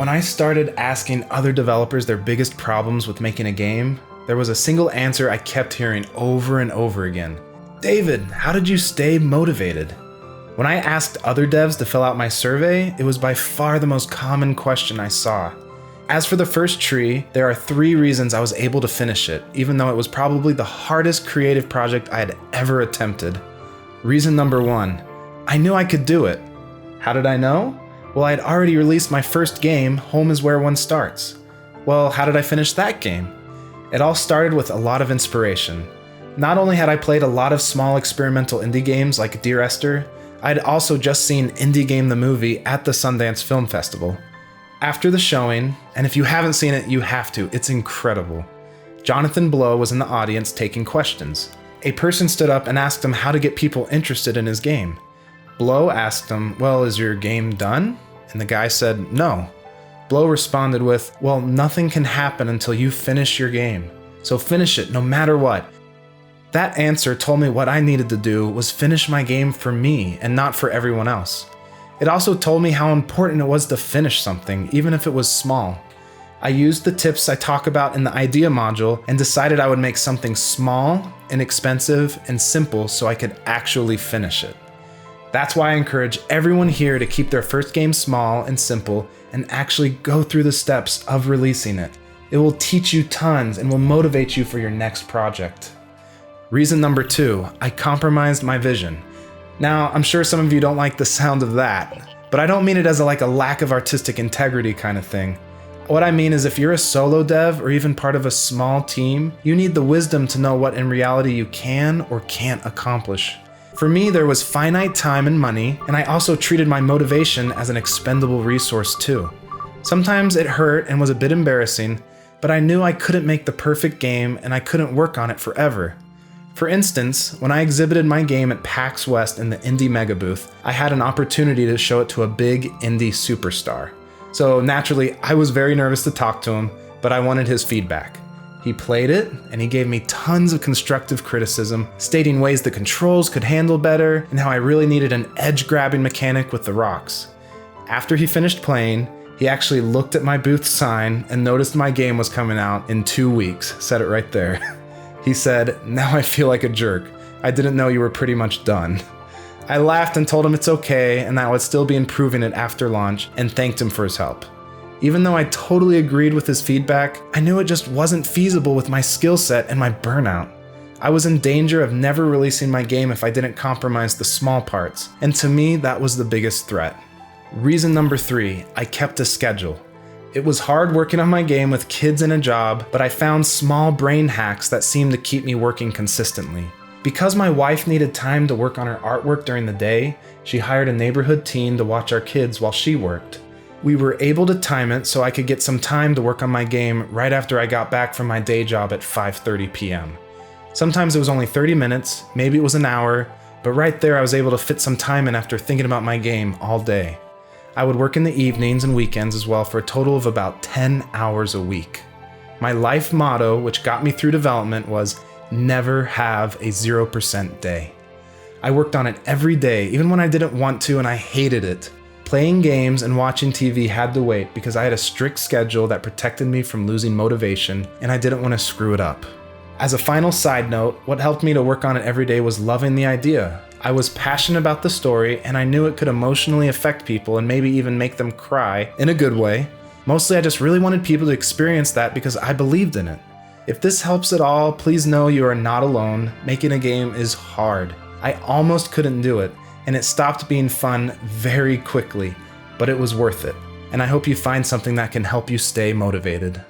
when I started asking other developers their biggest problems with making a game, there was a single answer I kept hearing over and over again. David, how did you stay motivated? When I asked other devs to fill out my survey, it was by far the most common question I saw. As for the first tree, there are 3 reasons I was able to finish it, even though it was probably the hardest creative project I had ever attempted. Reason number 1, I knew I could do it. How did I know? Well, I had already released my first game, Home is Where One Starts. Well, how did I finish that game? It all started with a lot of inspiration. Not only had I played a lot of small experimental indie games like Dear Esther, I had also just seen Indie Game the Movie at the Sundance Film Festival. After the showing, and if you haven't seen it, you have to, it's incredible. Jonathan Blow was in the audience taking questions. A person stood up and asked him how to get people interested in his game. Blow asked him, well, is your game done? And the guy said, no. Blow responded with, well, nothing can happen until you finish your game. So finish it no matter what. That answer told me what I needed to do was finish my game for me and not for everyone else. It also told me how important it was to finish something, even if it was small. I used the tips I talk about in the idea module and decided I would make something small, inexpensive, and simple so I could actually finish it. That's why I encourage everyone here to keep their first game small and simple and actually go through the steps of releasing it. It will teach you tons and will motivate you for your next project. Reason number 2, I compromised my vision. Now, I'm sure some of you don't like the sound of that, but I don't mean it as a lack of artistic integrity kind of thing. What I mean is if you're a solo dev or even part of a small team, you need the wisdom to know what in reality you can or can't accomplish. For me, there was finite time and money, and I also treated my motivation as an expendable resource too. Sometimes it hurt and was a bit embarrassing, but I knew I couldn't make the perfect game and I couldn't work on it forever. For instance, when I exhibited my game at PAX West in the Indie Mega Booth, I had an opportunity to show it to a big indie superstar. So naturally, I was very nervous to talk to him, but I wanted his feedback. He played it, and he gave me tons of constructive criticism, stating ways the controls could handle better, and how I really needed an edge-grabbing mechanic with the rocks. After he finished playing, he actually looked at my booth sign and noticed my game was coming out in 2 weeks, said it right there. He said, now I feel like a jerk. I didn't know you were pretty much done. I laughed and told him it's okay and that I would still be improving it after launch and thanked him for his help. Even though I totally agreed with his feedback, I knew it just wasn't feasible with my skill set and my burnout. I was in danger of never releasing my game if I didn't compromise the small parts, and to me that was the biggest threat. Reason number 3, I kept a schedule. It was hard working on my game with kids and a job, but I found small brain hacks that seemed to keep me working consistently. Because my wife needed time to work on her artwork during the day, she hired a neighborhood teen to watch our kids while she worked. We were able to time it so I could get some time to work on my game right after I got back from my day job at 5:30 p.m. Sometimes it was only 30 minutes, maybe it was an hour, but right there I was able to fit some time in after thinking about my game all day. I would work in the evenings and weekends as well for a total of about 10 hours a week. My life motto, which got me through development, was never have a 0% day. I worked on it every day, even when I didn't want to and I hated it. Playing games and watching TV had to wait because I had a strict schedule that protected me from losing motivation and I didn't want to screw it up. As a final side note, what helped me to work on it every day was loving the idea. I was passionate about the story and I knew it could emotionally affect people and maybe even make them cry in a good way. Mostly I just really wanted people to experience that because I believed in it. If this helps at all, please know you are not alone. Making a game is hard. I almost couldn't do it, and it stopped being fun very quickly, but it was worth it. And I hope you find something that can help you stay motivated.